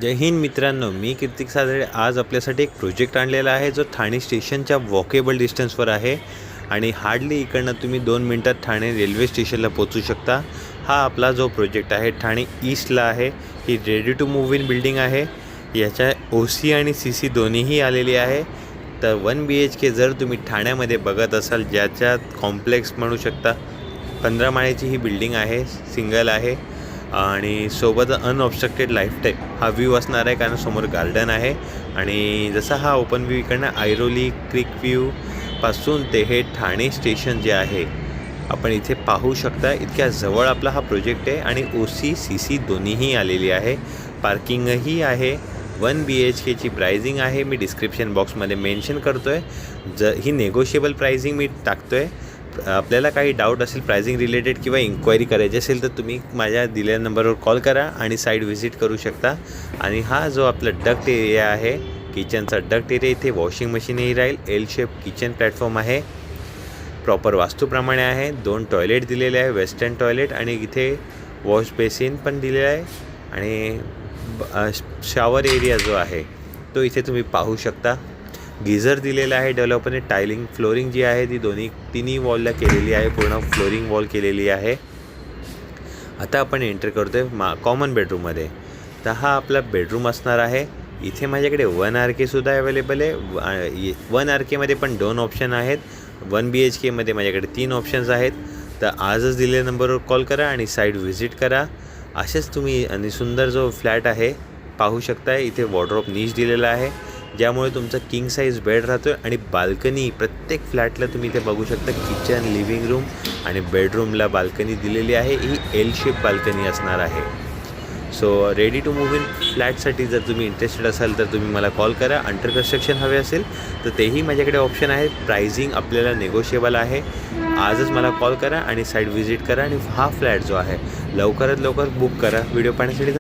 जय हिंद मित्रांनो, मी कीर्तिक सादळे आज आपल्यासाठी एक प्रोजेक्ट आणलेला आहे जो ठाणे स्टेशनच्या वॉकेबल डिस्टन्सवर आहे आणि हार्डली इकडनं तुम्ही 2 मिनटात ठाणे रेल्वे स्टेशनला पोहोचू शकता। हा आपला जो प्रोजेक्ट आहे ठाणे ईस्टला आहे। ही ready to move in building आहे। याच्या OC आणि CC दोन्हीही आलेली आहे। तर 1 BHK जर तुम्ही ठाण्यामध्ये बघत असाल, ज्याच्यात कॉम्प्लेक्स म्हणू शकता 15 माळ्याची ही बिल्डिंग आहे, सिंगल आहे आणि सोबत अनऑब्स्ट्रक्टेड लाईफटाईम हा व्ह्यू असणार आहे, कारण समोर गार्डन आहे। आणि जसा हा ओपन व्ह्यू इकडनं ऐरोली क्रिक व्ह्यू पासून ते हे ठाणे स्टेशन जे आहे आपण इथे पाहू शकता। इतक्या जवळ आपला हा प्रोजेक्ट आहे आणि OC CC दोन्हीही आलेली आहे। पार्किंगही आहे। 1 BHKची प्राइसिंग आहे, मी डिस्क्रिप्शन बॉक्समध्ये मेन्शन करतो आहे। ही नेगोशिएबल प्राइसिंग मी टाकतो आहे। आपल्याला काही डाऊट असेल प्राइसिंग रिलेटेड किंवा इन्क्वायरी करायची असेल तर तुम्ही माझ्या दिलेल्या नंबरवर कॉल करा आणि साईट व्हिजिट करू शकता। आणि हा जो आपला डक्ट एरिया आहे, किचनचा डक्ट एरिया, इथे वॉशिंग मशीनही राहील। एल शेप किचन प्लॅटफॉर्म आहे, प्रॉपर वास्तूप्रमाणे आहे। 2 टॉयलेट दिलेले आहे, वेस्टर्न टॉयलेट, आणि इथे वॉश बेसिन पण दिलेला आहे आणि शॉवर एरिया जो आहे तो इथे तुम्ही पाहू शकता। गीझर दिलेला आहे डेव्हलपरने। टायलिंग फ्लोरिंग जी आहे ती तिन्ही वॉलला केलेली आहे, पूर्ण फ्लोरिंग वॉल केलेली आहे। आता आपण एंटर करतोय कॉमन बेडरूममध्ये। तर हा आपला बेडरूम असणार आहे। इथे माझ्याकडे 1 RK सुद्धा अवेलेबल आहे। 1 RK मध्ये पण 2 ऑप्शन आहेत। 1 BHK मध्ये माझ्याकडे 3 ऑप्शन्स आहेत। तर आजच दिलेल्या नंबरवर कॉल करा आणि साईट व्हिजिट करा। असेच तुम्ही आणि सुंदर जो फ्लॅट आहे पाहू शकता। इथे वॉर्डरोब नीच दिलेला आहे, ज्यामुळे तुमचा किंग साईज बेड राहतो आणि बाल्कनी प्रत्येक फ्लॅटला तुम्ही इथे बघू शकता। किचन, लिव्हिंग रूम आणि बेडरूमला बाल्कनी दिलेली आहे। ही एल शेप बाल्कनी असणार आहे। So ready to move in फ्लॅटसाठी जर तुम्ही इंटरेस्टेड असाल तर तुम्ही मला कॉल करा। अंडर कन्स्ट्रक्शन हवे असेल तर तेही माझ्याकडे ऑप्शन आहे। प्राइसिंग आपल्याला नेगोशिएबल आहे। आजच मला कॉल करा आणि साईट व्हिजिट करा आणि हा फ्लॅट जो आहे लवकरात लवकर बुक करा। व्हिडिओ पाहण्यासाठी